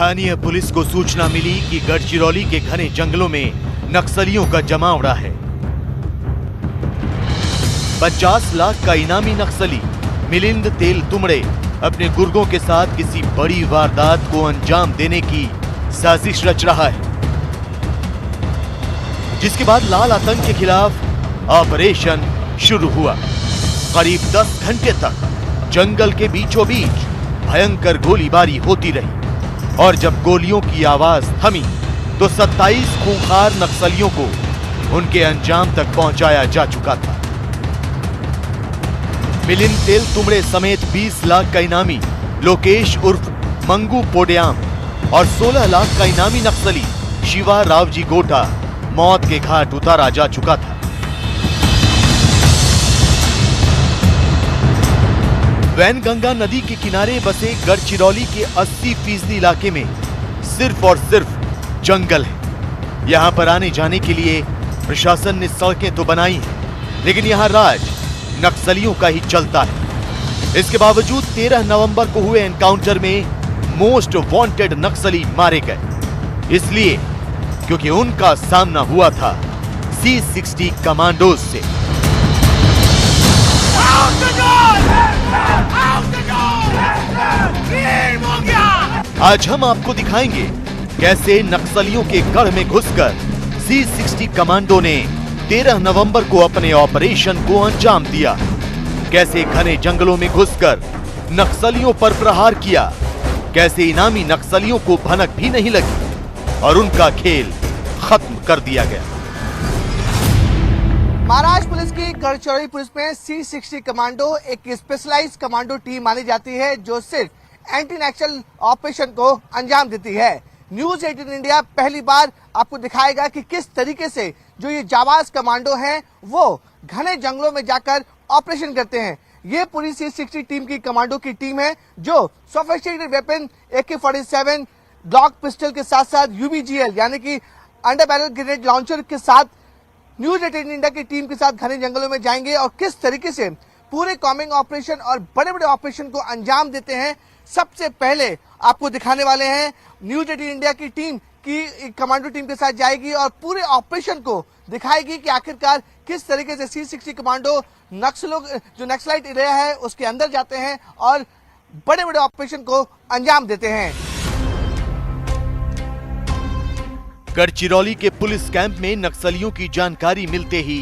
स्थानीय पुलिस को सूचना मिली कि गढ़चिरौली के घने जंगलों में नक्सलियों का जमावड़ा है। 50 लाख का इनामी नक्सली मिलिंद तेल तुमड़े अपने गुर्गों के साथ किसी बड़ी वारदात को अंजाम देने की साजिश रच रहा है, जिसके बाद लाल आतंक के खिलाफ ऑपरेशन शुरू हुआ। करीब 10 घंटे तक जंगल के बीचों बीच भयंकर गोलीबारी होती रही और जब गोलियों की आवाज थमी तो 27 खूंखार नक्सलियों को उनके अंजाम तक पहुंचाया जा चुका था। मिलिंद तेल तुमड़े समेत 20 लाख का इनामी लोकेश उर्फ मंगू पोड्याम और 16 लाख का इनामी नक्सली शिवा रावजी गोटा मौत के घाट उतारा जा चुका था। वैनगंगा नदी के किनारे बसे गढ़चिरौली के 80% इलाके में सिर्फ और सिर्फ जंगल है। यहां पर आने जाने के लिए प्रशासन ने सड़कें तो बनाई हैं, लेकिन यहां राज नक्सलियों का ही चलता है। इसके बावजूद 13 नवंबर को हुए एनकाउंटर में मोस्ट वांटेड नक्सली मारे गए, इसलिए क्योंकि उनका सामना हुआ था C60 कमांडोज से। आज हम आपको दिखाएंगे कैसे नक्सलियों के गढ़ में घुसकर C60 कमांडो ने 13 नवंबर को अपने ऑपरेशन को अंजाम दिया, कैसे घने जंगलों में घुसकर नक्सलियों पर प्रहार किया, कैसे इनामी नक्सलियों को भनक भी नहीं लगी और उनका खेल खत्म कर दिया गया। महाराष्ट्र पुलिस की गढ़चिरौली पुलिस में C60 कमांडो एक स्पेशलाइज्ड कमांडो टीम मानी जाती है, जो सिर्फ एंटी नक्सल ऑपरेशन को अंजाम देती है। न्यूज 18 इंडिया पहली बार आपको दिखाएगा कि किस तरीके से जो ये जाबाज कमांडो हैं वो घने जंगलों में जाकर ऑपरेशन करते हैं। ये पूरी C60 टीम की कमांडो की टीम है, जो sophisticated weapon AK-47 Glock pistol के साथ साथ UBGL यानी कि अंडर बैरल ग्रेनेड लॉन्चर के साथ न्यूज 18 इंडिया की टीम के साथ घने जंगलों में जाएंगे और किस तरीके से पूरे कॉम्बिंग ऑपरेशन और बड़े बड़े ऑपरेशन को अंजाम देते हैं। सबसे पहले आपको दिखाने वाले हैं न्यूज 18 इंडिया की टीम की कमांडो टीम के साथ जाएगी और पूरे ऑपरेशन को दिखाएगी कि आखिरकार किस तरीके से C60 कमांडो नक्सलों जो नक्सलाइट एरिया है उसके अंदर जाते हैं और बड़े बड़े ऑपरेशन को अंजाम देते हैं। गढ़चिरौली के पुलिस कैंप में नक्सलियों की जानकारी मिलते ही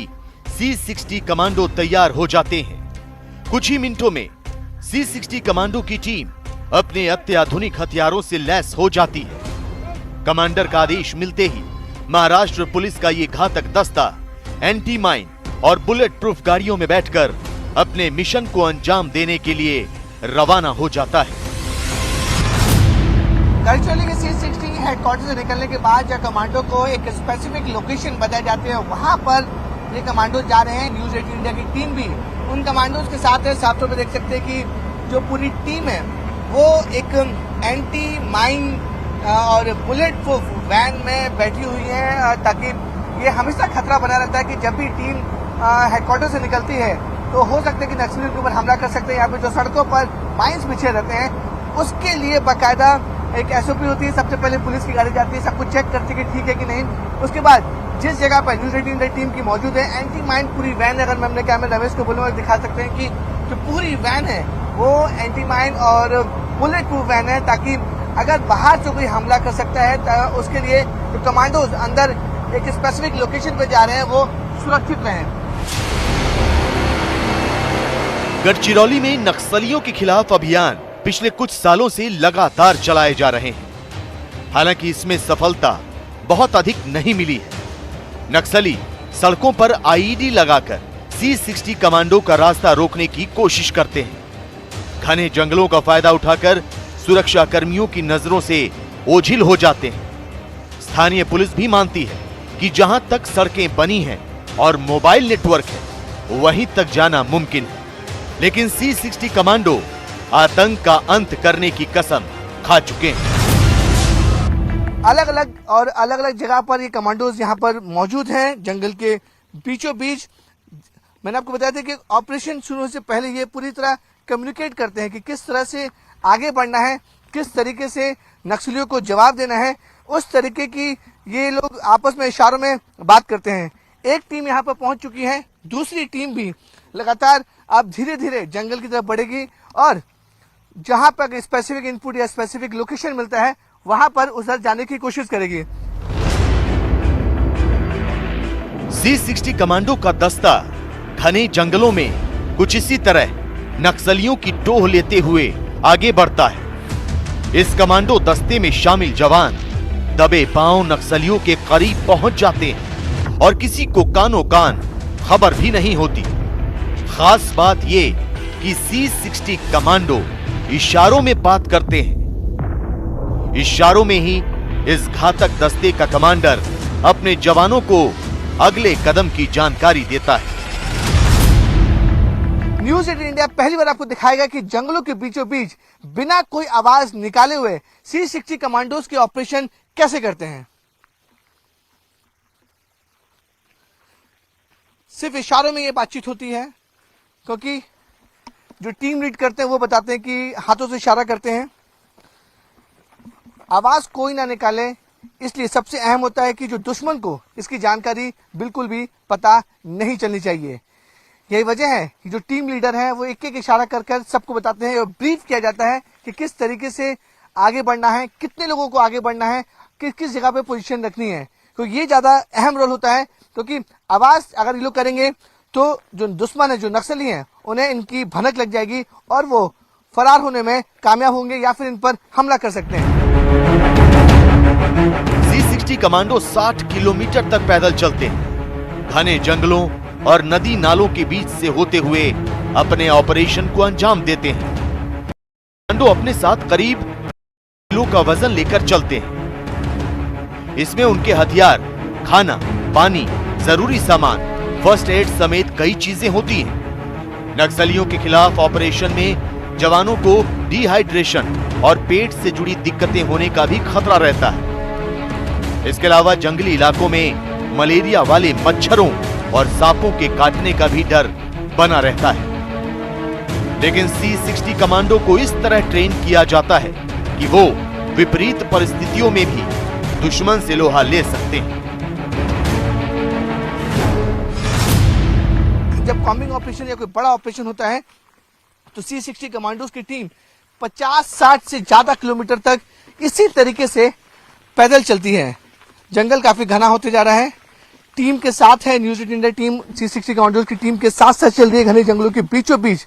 C60 कमांडो तैयार हो जाते हैं। कुछ ही मिनटों में C60 कमांडो की टीम अपने अत्याधुनिक हथियारों से लैस हो जाती है। कमांडर का आदेश मिलते ही महाराष्ट्र पुलिस का ये घातक दस्ता एंटी माइन और बुलेट प्रूफ गाड़ियों में बैठकर अपने मिशन को अंजाम देने के लिए रवाना हो जाता है। गढ़चिरौली के C60 हेडक्वार्टर से निकलने के बाद जब कमांडो को एक स्पेसिफिक लोकेशन बताई जाती है, वहां पर ये कमांडो जा रहे हैं। न्यूज 18 इंडिया की टीम भी उन कमांडोज के साथ है। साफ तौर पर देख सकते हैं कि जो पूरी टीम है वो एक एंटी माइन और बुलेट प्रूफ वैन में बैठी हुई है, ताकि ये हमेशा खतरा बना रहता है कि जब भी टीम हेडक्वार्टर से निकलती है तो हो सकता है कि नक्सलियों के ऊपर हमला कर सकते हैं। यहाँ पे जो सड़कों पर माइंस बिछे रहते हैं, उसके लिए बाकायदा एक SOP होती है। सबसे पहले पुलिस की गाड़ी जाती है, सब कुछ चेक करती है कि ठीक है कि नहीं। उसके बाद जिस जगह पर न्यूज 18 इंडिया टीम की मौजूद है, एंटी माइन पूरी वैन है। अगर मैं अपने कैमरे रमेश को बोलूँगा दिखा सकते हैं कि जो पूरी वैन है वो एंटी माइन और बुलेट प्रूफ वैन है, ताकि अगर बाहर से कोई हमला कर सकता है तो उसके लिए जो कमांडोज अंदर एक स्पेसिफिक लोकेशन पे जा रहे हैं वो सुरक्षित रहें। गढ़चिरौली में नक्सलियों के खिलाफ अभियान पिछले कुछ सालों से लगातार चलाए जा रहे हैं। हालांकि इसमें सफलता बहुत अधिक नहीं मिली है। नक्सली सड़कों पर IED लगाकर C60 कमांडो का रास्ता रोकने की कोशिश करते हैं। घने जंगलों का फायदा उठाकर सुरक्षा कर्मियों की नजरों से ओझिल हो जाते हैं। स्थानीय पुलिस भी मानती है कि जहां तक सड़कें बनी हैं और मोबाइल नेटवर्क है, वहीं तक जाना मुमकिन है। लेकिन C60 कमांडो आतंक का अंत करने की कसम खा चुके हैं। अलग अलग जगह पर ये कमांडोज यहाँ पर मौजूद हैं जंगल के बीचों बीच। मैंने आपको बताया था कि ऑपरेशन शुरू होने से पहले ये पूरी तरह कम्युनिकेट करते हैं कि किस तरह से आगे बढ़ना है, किस तरीके से नक्सलियों को जवाब देना है, उस तरीके की ये लोग आपस में इशारों में बात करते हैं। एक टीम यहाँ पर पहुंच चुकी है, दूसरी टीम भी लगातार अब धीरे धीरे जंगल की तरफ बढ़ेगी और जहां पर स्पेसिफिक इनपुट या स्पेसिफिक लोकेशन मिलता है वहां पर उधर जाने की कोशिश करेगी। C60 कमांडो का दस्ता घने जंगलों में कुछ इसी तरह नक्सलियों की टोह लेते हुए आगे बढ़ता है। इस कमांडो दस्ते में शामिल जवान दबे पांव नक्सलियों के करीब पहुंच जाते हैं और किसी को कानो कान खबर भी नहीं होती। खास बात ये कि C60 कमांडो इशारों में बात करते हैं। इशारों में ही इस घातक दस्ते का कमांडर अपने जवानों को अगले कदम की जानकारी देता है। न्यूज 18 इंडिया पहली बार आपको दिखाएगा कि जंगलों के बीचों बीच बिना कोई आवाज निकाले हुए C60 कमांडोज के ऑपरेशन कैसे करते हैं। सिर्फ इशारों में ये बातचीत होती है, क्योंकि जो टीम लीड करते हैं वो बताते हैं कि हाथों से इशारा करते हैं, आवाज कोई ना निकाले। इसलिए सबसे अहम होता है कि जो दुश्मन को इसकी जानकारी बिल्कुल भी पता नहीं चलनी चाहिए। यही वजह है कि जो टीम लीडर है वो एक एक इशारा कर कर सबको बताते हैं और ब्रीफ किया जाता है कि किस तरीके से आगे बढ़ना है, कितने लोगों को आगे बढ़ना है, किस किस जगह पे पोजीशन रखनी है। तो ये ज्यादा अहम रोल होता है, क्योंकि आवाज अगर ये लोग करेंगे तो जो दुश्मन है, जो नक्सली हैं, उन्हें इनकी भनक लग जाएगी और वो फरार होने में कामयाब होंगे या फिर इन पर हमला कर सकते हैं। C60 कमांडो 60 किलोमीटर तक पैदल चलते हैं। घने जंगलों और नदी नालों के बीच से होते हुए अपने ऑपरेशन को अंजाम देते हैं। कमांडो अपने साथ करीब किलो का वजन लेकर चलते हैं। इसमें उनके हथियार, खाना, पानी, जरूरी सामान, फर्स्ट एड समेत कई चीजें होती हैं। नक्सलियों के खिलाफ ऑपरेशन में जवानों को डिहाइड्रेशन और पेट से जुड़ी दिक्कतें होने का भी खतरा रहता है। इसके अलावा जंगली इलाकों में मलेरिया वाले मच्छरों और सांपों के काटने का भी डर बना रहता है। लेकिन C60 कमांडो को इस तरह ट्रेन किया जाता है कि वो विपरीत परिस्थितियों में भी दुश्मन से लोहा ले सकते हैं। जब कॉम्बिंग ऑपरेशन या कोई बड़ा ऑपरेशन होता है तो C60 कमांडोज की टीम 50-60 से ज्यादा किलोमीटर तक इसी तरीके से पैदल चलती है। जंगल काफी घना होते जा रहा है। टीम के साथ है news 18 India team, C60 commandos की टीम के साथ साथ चल रही है घने जंगलों के बीचों बीच।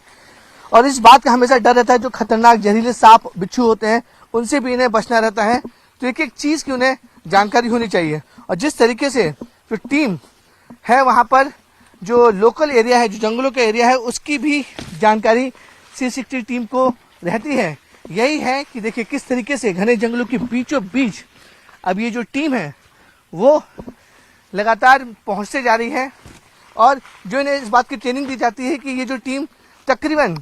और इस बात का हमेशा डर रहता है, जो खतरनाक जहरीले सांप बिच्छू होते हैं उनसे भी इन्हें बचना रहता है। तो एक एक चीज की उन्हें जानकारी होनी चाहिए। और जिस तरीके से जो टीम है वहां पर जो लोकल एरिया है, जो जंगलों का एरिया है, उसकी भी जानकारी C60 टीम को रहती है। यही है कि देखिए किस तरीके से घने जंगलों के बीचों बीच अब ये जो टीम है वो लगातार पहुंचते जा रही है। और जो इन्हें इस बात की ट्रेनिंग दी जाती है कि ये जो टीम तकरीबन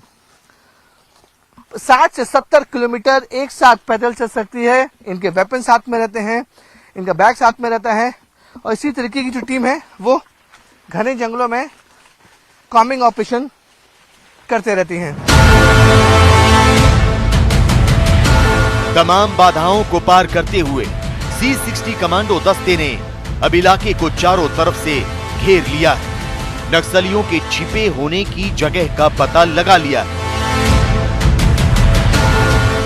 60 से 70 किलोमीटर एक साथ पैदल चल सकती है। इनके वेपन साथ में रहते हैं, इनका बैग साथ में रहता है। और इसी तरीके की जो टीम है वो घने जंगलों में कॉम्बिंग ऑपरेशन करते रहती हैं। तमाम बाधाओं को पार करते हुए C60 कमांडो दस्ते ने अब इलाके को चारों तरफ से घेर लिया है। नक्सलियों के छिपे होने की जगह का पता लगा लिया है।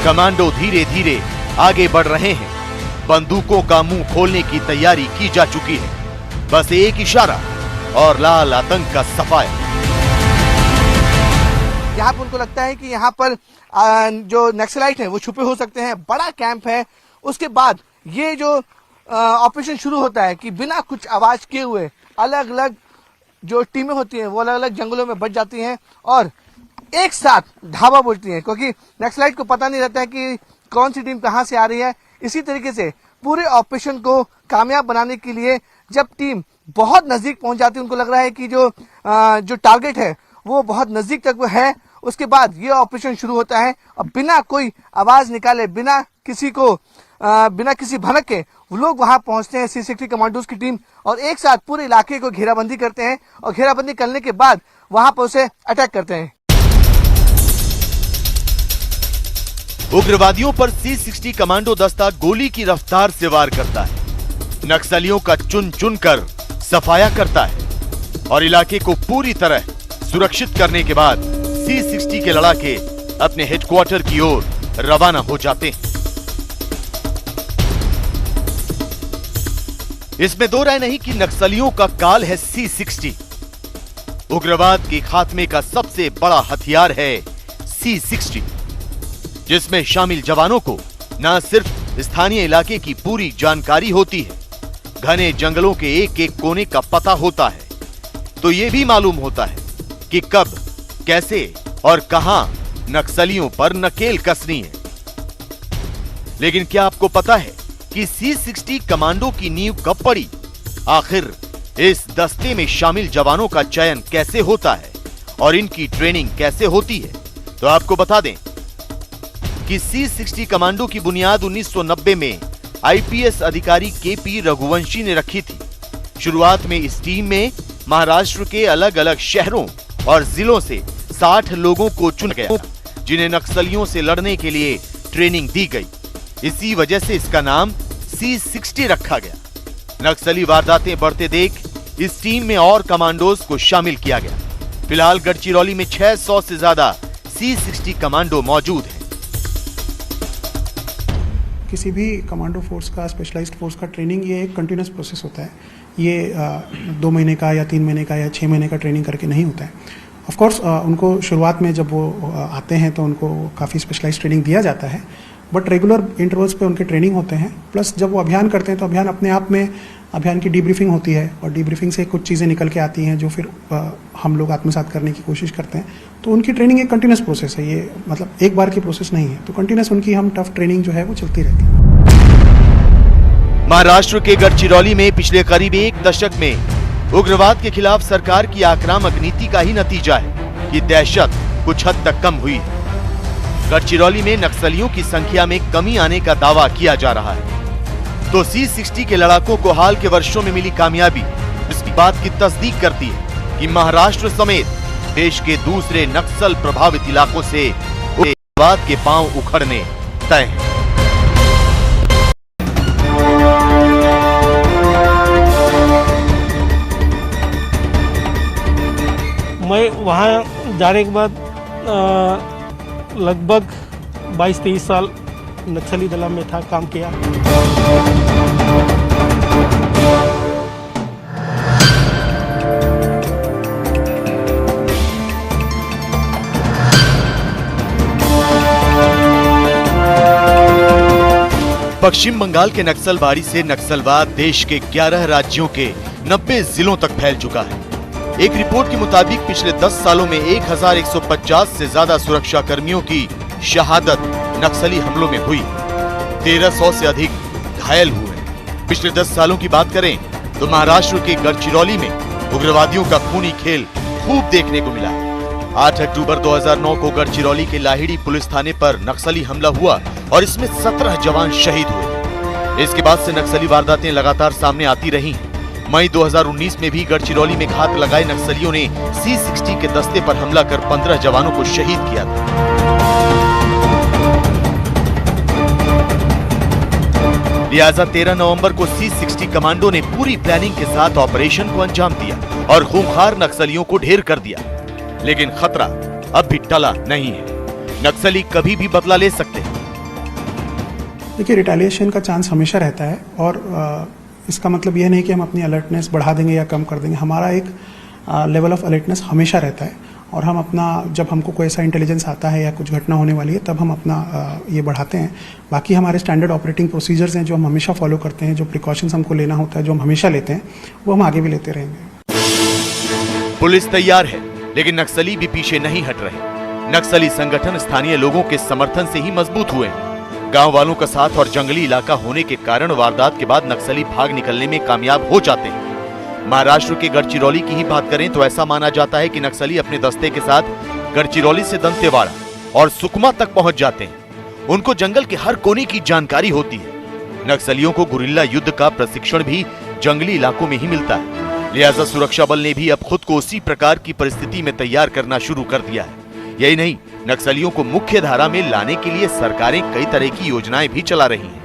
कमांडो धीरे धीरे आगे बढ़ रहे हैं। बंदूकों का मुंह खोलने की तैयारी की जा चुकी है। बस एक इशारा और लाल आतंक का सफाया। यहाँ पर उनको लगता है कि यहाँ पर जो नक्सलाइट हैं वो छुपे हो सकते हैं, बड़ा कैंप है। उसके बाद ये जो ऑपरेशन शुरू होता है कि बिना कुछ आवाज किए हुए अलग अलग जो टीमें होती हैं वो अलग अलग जंगलों में बच जाती हैं और एक साथ धावा बोलती हैं, क्योंकि नक्सलाइट को पता नहीं रहता है कि कौन सी टीम कहां से आ रही है। इसी तरीके से पूरे ऑपरेशन को कामयाब बनाने के लिए जब टीम बहुत नजदीक पहुंच जाती है, उनको लग रहा है कि जो टारगेट है वो बहुत नजदीक तक वो है, उसके बाद ये ऑपरेशन शुरू होता है। और बिना कोई आवाज निकाले, बिना किसी भनक के वो लोग वहां पहुंचते हैं C60 कमांडोज की टीम और एक साथ पूरे इलाके को घेराबंदी करते हैं और घेराबंदी करने के बाद वहां पर उसे अटैक करते हैं। उग्रवादियों पर C60 कमांडो दस्ता गोली की रफ्तार से वार करता है, नक्सलियों का चुन चुन कर सफाया करता है और इलाके को पूरी तरह सुरक्षित करने के बाद C60 के लड़ाके अपने हेडक्वार्टर की ओर रवाना हो जाते हैं। इसमें दो राय नहीं कि नक्सलियों का काल है C60। उग्रवाद के खात्मे का सबसे बड़ा हथियार है C60, जिसमें शामिल जवानों को न सिर्फ स्थानीय इलाके की पूरी जानकारी होती है, घने जंगलों के एक एक कोने का पता होता है, तो यह भी मालूम होता है कि कब, कैसे और कहां नक्सलियों पर नकेल कसनी है। लेकिन क्या आपको पता है कि C60 कमांडो की नींव कब पड़ी? आखिर इस दस्ते में शामिल जवानों का चयन कैसे होता है और इनकी ट्रेनिंग कैसे होती है? तो आपको बता दें कि C60 कमांडो की बुनियाद 1990 में IPS अधिकारी KP रघुवंशी ने रखी थी। शुरुआत में इस टीम में महाराष्ट्र के अलग अलग शहरों और जिलों से 60 लोगों को चुना गया, जिन्हें नक्सलियों से लड़ने के लिए ट्रेनिंग दी गई। इसी वजह से इसका नाम C60 रखा गया। नक्सली वारदातें बढ़ते देख इस टीम में और कमांडोज को शामिल किया गया। फिलहाल गढ़चिरौली में 600 से ज्यादा C60 कमांडो मौजूद हैं। किसी भी कमांडो फोर्स का, स्पेशलाइज्ड फोर्स का ट्रेनिंग ये एक कंटिन्यूस प्रोसेस होता है। ये 2 महीने का या 3 महीने का या 6 महीने का ट्रेनिंग करके नहीं होता है। ऑफ कोर्स उनको शुरुआत में जब वो आते हैं तो उनको काफ़ी स्पेशलाइज्ड ट्रेनिंग दिया जाता है, बट रेगुलर इंटरवल्स पे उनके ट्रेनिंग होते हैं। प्लस जब वो अभियान करते हैं तो अभियान अपने आप में अभियान की डीब्रीफिंग होती है और डीब्रीफिंग से कुछ चीज़ें निकल के आती हैं जो फिर हम लोग आत्मसात करने की कोशिश करते हैं। तो उनकी ट्रेनिंग एक कंटिन्यूस प्रोसेस है, ये मतलब एक बार की प्रोसेस नहीं है। तो कंटिन्यूस उनकी हम टफ ट्रेनिंग जो है वो चलती रहती है। महाराष्ट्र के गढ़चिरौली में पिछले करीब 1 दशक में उग्रवाद के खिलाफ सरकार की आक्रामक नीति का ही नतीजा है कि दहशत कुछ हद तक कम हुई है। गढ़चिरौली में नक्सलियों की संख्या में कमी आने का दावा किया जा रहा है, तो C60 के लड़ाकों को हाल के वर्षों में मिली कामयाबी इस बात की तस्दीक करती है कि महाराष्ट्र समेत देश के दूसरे नक्सल प्रभावित इलाकों से उग्रवाद के पांव उखड़ने तय हैं। मैं वहाँ जाने के बाद लगभग 22-23 साल नक्सली दल में था, काम किया। पश्चिम बंगाल के नक्सलबाड़ी से नक्सलवाद देश के 11 राज्यों के 90 जिलों तक फैल चुका है। एक रिपोर्ट के मुताबिक पिछले 10 सालों में 1150 से ज्यादा सुरक्षा कर्मियों की शहादत नक्सली हमलों में हुई, 1300 से अधिक घायल हुए। पिछले 10 सालों की बात करें तो महाराष्ट्र के गढ़चिरौली में उग्रवादियों का खूनी खेल खूब देखने को मिला। 8 अक्टूबर 2009 को गढ़चिरौली के लाहिड़ी पुलिस थाने पर नक्सली हमला हुआ और इसमें 17 जवान शहीद हुए। इसके बाद से नक्सली वारदातें लगातार सामने आती रही हैं। मई 2019 में भी गढ़चिरौली में घात लगाए नक्सलियों ने C60 के दस्ते पर हमला कर 15 जवानों को शहीद किया था। लिहाजा 13 नवंबर को C60 कमांडो ने पूरी प्लानिंग के साथ ऑपरेशन को अंजाम दिया और खूंखार नक्सलियों को ढेर कर दिया। लेकिन खतरा अब भी टला नहीं है, नक्सली कभी भी बदला ले सकते हैं। देखिए, रिटेलिएशन का चांस हमेशा रहता है और इसका मतलब यह नहीं कि हम अपनी अलर्टनेस बढ़ा देंगे या कम कर देंगे। हमारा एक लेवल ऑफ अलर्टनेस हमेशा रहता है और हम अपना, जब हमको कोई ऐसा इंटेलिजेंस आता है या कुछ घटना होने वाली है तब हम अपना ये बढ़ाते हैं। बाकी हमारे स्टैंडर्ड ऑपरेटिंग प्रोसीजर्स हैं जो हम हमेशा फॉलो करते हैं, जो प्रिकॉशंस हमको लेना होता है, जो हम हमेशा लेते हैं, वो हम आगे भी लेते रहेंगे। पुलिस तैयार है, लेकिन नक्सली भी पीछे नहीं हट रहे। नक्सली संगठन स्थानीय लोगों के समर्थन से ही मजबूत हुए हैं। गांव वालों का साथ और जंगली इलाका होने के कारण वारदात के बाद नक्सली भाग निकलने में कामयाब हो जाते हैं। महाराष्ट्र के गढ़चिरौली की ही बात करें तो ऐसा माना जाता है कि नक्सली अपने दस्ते के साथ गढ़चिरौली से दंतेवाड़ा और सुकमा तक पहुंच जाते हैं। उनको जंगल के हर कोने की जानकारी होती है। नक्सलियों को गुरिल्ला युद्ध का प्रशिक्षण भी जंगली इलाकों में ही मिलता है। लिहाजा सुरक्षा बल ने भी अब खुद को उसी प्रकार की परिस्थिति में तैयार करना शुरू कर दिया है। यही नहीं, नक्सलियों को मुख्य धारा में लाने के लिए सरकारें कई तरह की योजनाएं भी चला रही हैं।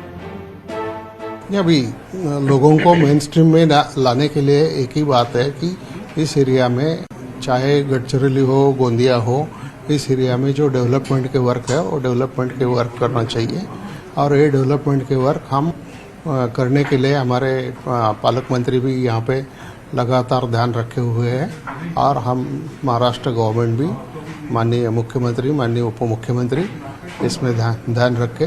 अभी लोगों को मेन स्ट्रीम में लाने के लिए एक ही बात है कि इस एरिया में चाहे गडचिरोली हो, गोंदिया हो, इस एरिया में जो डेवलपमेंट के वर्क है वो डेवलपमेंट के वर्क करना चाहिए। और ये डेवलपमेंट के वर्क हम करने के लिए हमारे पालक मंत्री भी यहाँ पे लगातार ध्यान रखे हुए हैं और हम महाराष्ट्र गवर्नमेंट भी, माननीय मुख्यमंत्री, माननीय उप मुख्यमंत्री इसमें ध्यान रखे।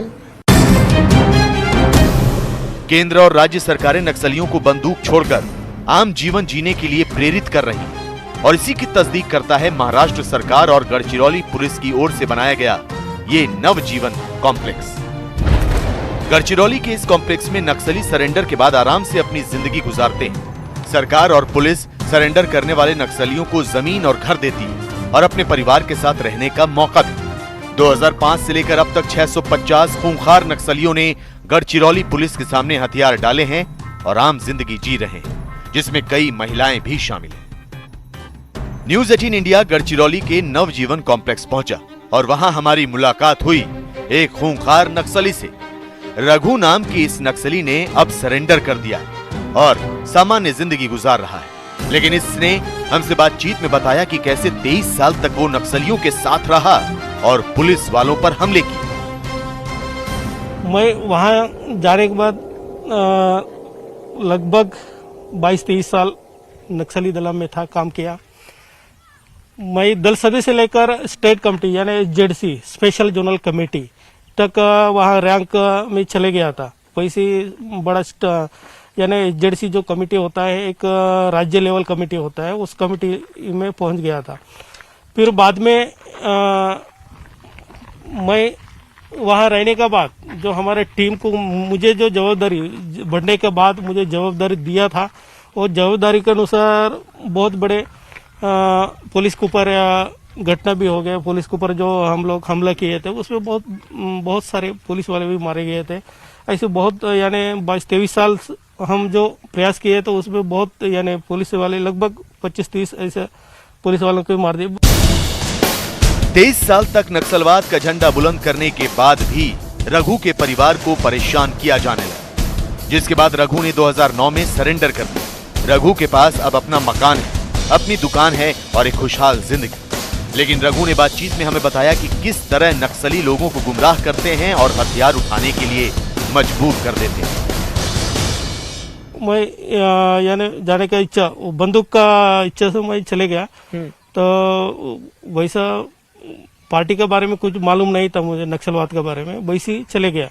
केंद्र और राज्य सरकारें नक्सलियों को बंदूक छोड़कर आम जीवन जीने के लिए प्रेरित कर रही हैं और इसी की तस्दीक करता है महाराष्ट्र सरकार और गढ़चिरौली पुलिस की ओर से बनाया गया ये नवजीवन कॉम्प्लेक्स। गढ़चिरौली के इस कॉम्प्लेक्स में नक्सली सरेंडर के बाद आराम से अपनी जिंदगी गुजारते हैं। सरकार और पुलिस सरेंडर करने वाले नक्सलियों को जमीन और घर देती है और अपने परिवार के साथ रहने का मौका देती है। 2005 से लेकर अब तक 650 खूंखार नक्सलियों ने गढ़चिरौली पुलिस के सामने हथियार डाले हैं और आम जिंदगी जी रहे हैं, जिसमें कई महिलाएं भी शामिल हैं। न्यूज 18 इंडिया गढ़चिरौली के नवजीवन कॉम्प्लेक्स पहुंचा और वहां हमारी मुलाकात हुई एक खूंखार नक्सली से। रघु नाम के इस नक्सली ने अब सरेंडर कर दिया है और सामान्य जिंदगी गुजार रहा है, लेकिन इसने हमसे बातचीत में बताया कि कैसे 23 साल तक वो नक्सलियों के साथ रहा और पुलिस वालों पर हमले किए। मैं वहाँ जाने के बाद लगभग 22-23 साल नक्सली दल में था, काम किया। मैं दल सदस्य से लेकर स्टेट कमेटी यानी जेडसी स्पेशल जोनल कमेटी तक वहाँ रैंक में चले गया था। वैसे बड़ा यानी जेडसी जो कमेटी होता है, एक राज्य लेवल कमेटी होता है, उस कमेटी में पहुंच गया था। फिर बाद में मैं वहाँ रहने के बाद जो हमारे टीम को मुझे जो जवाबदारी बढ़ने के बाद मुझे जवाबदारी दिया था, वो जवाबदारी के अनुसार बहुत बड़े पुलिस के ऊपर घटना भी हो गया। पुलिस के ऊपर जो हम लोग हमला किए थे उसमें बहुत सारे पुलिस वाले भी मारे गए थे। ऐसे बहुत यानी 22-23 साल हम जो प्रयास किए तो उसमें बहुत यानी पुलिस वाले लगभग 25-30 ऐसे पुलिस वालों को मार दिए। 23 साल तक नक्सलवाद का झंडा बुलंद करने के बाद भी रघु के परिवार को परेशान किया जाने लगा, जिसके बाद रघु ने 2009 में सरेंडर कर दिया। रघु के पास अब अपना मकान है, अपनी दुकान है और एक खुशहाल जिंदगी। लेकिन रघु ने बातचीत में हमें बताया कि किस तरह नक्सली लोगों को गुमराह करते हैं और हथियार उठाने के लिए मजबूर कर देते हैं। मैं यानी जाने का इच्छा, बंदूक का इच्छा से मैं चले गया। तो वैसा पार्टी के बारे में कुछ मालूम नहीं था मुझे, नक्सलवाद के बारे में, वैसे ही चले गया।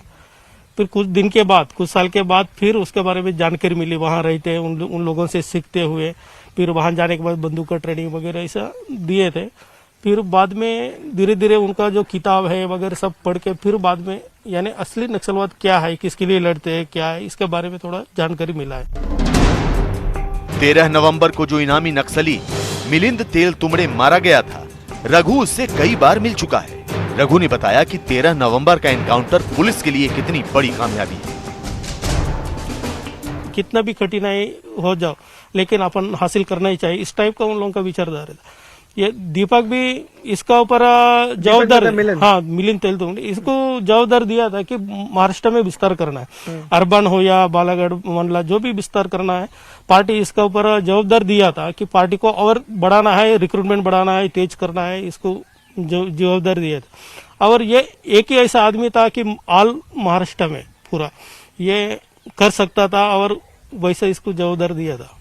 फिर कुछ दिन के बाद, कुछ साल के बाद फिर उसके बारे में जानकारी मिली। वहाँ रहते उन लोगों से सीखते हुए फिर वहाँ जाने के बाद बंदूक का ट्रेनिंग वगैरह ऐसा दिए थे। फिर बाद में धीरे धीरे उनका जो किताब है वगैरह सब पढ़ के फिर बाद में यानी असली नक्सलवाद क्या है, किसके लिए लड़ते हैं, क्या है, इसके बारे में थोड़ा जानकारी मिला है। 13 नवंबर को जो इनामी नक्सली मिलिंद तेल तुमड़े मारा गया था, रघु उससे कई बार मिल चुका है। रघु ने बताया कि 13 नवंबर का एनकाउंटर पुलिस के लिए कितनी बड़ी कामयाबी है। कितना भी कठिनाई हो जाओ लेकिन अपन हासिल करना ही चाहिए, इस टाइप का उन लोगों का विचारधारा था। ये दीपक भी इसका ऊपर जवाबदार, हाँ मिलिंद तेल तुमड़े, इसको जवाबदार दिया था कि महाराष्ट्र में विस्तार करना है, अर्बन हो या बालागढ़ मंडला जो भी विस्तार करना है, पार्टी इसका ऊपर जवाबदार दिया था कि पार्टी को और बढ़ाना है, रिक्रूटमेंट बढ़ाना है, तेज करना है, इसको जवाबदार दिया था। और ये एक ही ऐसा आदमी था कि ऑल महाराष्ट्र में पूरा ये कर सकता था और वैसा इसको जवाबदार दिया था।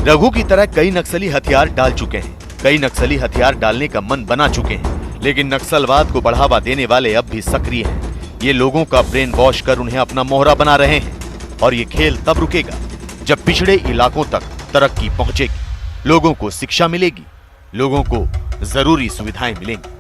रघु की तरह कई नक्सली हथियार डाल चुके हैं, कई नक्सली हथियार डालने का मन बना चुके हैं, लेकिन नक्सलवाद को बढ़ावा देने वाले अब भी सक्रिय हैं। ये लोगों का ब्रेन वॉश कर उन्हें अपना मोहरा बना रहे हैं और ये खेल तब रुकेगा जब पिछड़े इलाकों तक तरक्की पहुंचेगी, लोगों को शिक्षा मिलेगी, लोगों को जरूरी सुविधाएं मिलेंगी।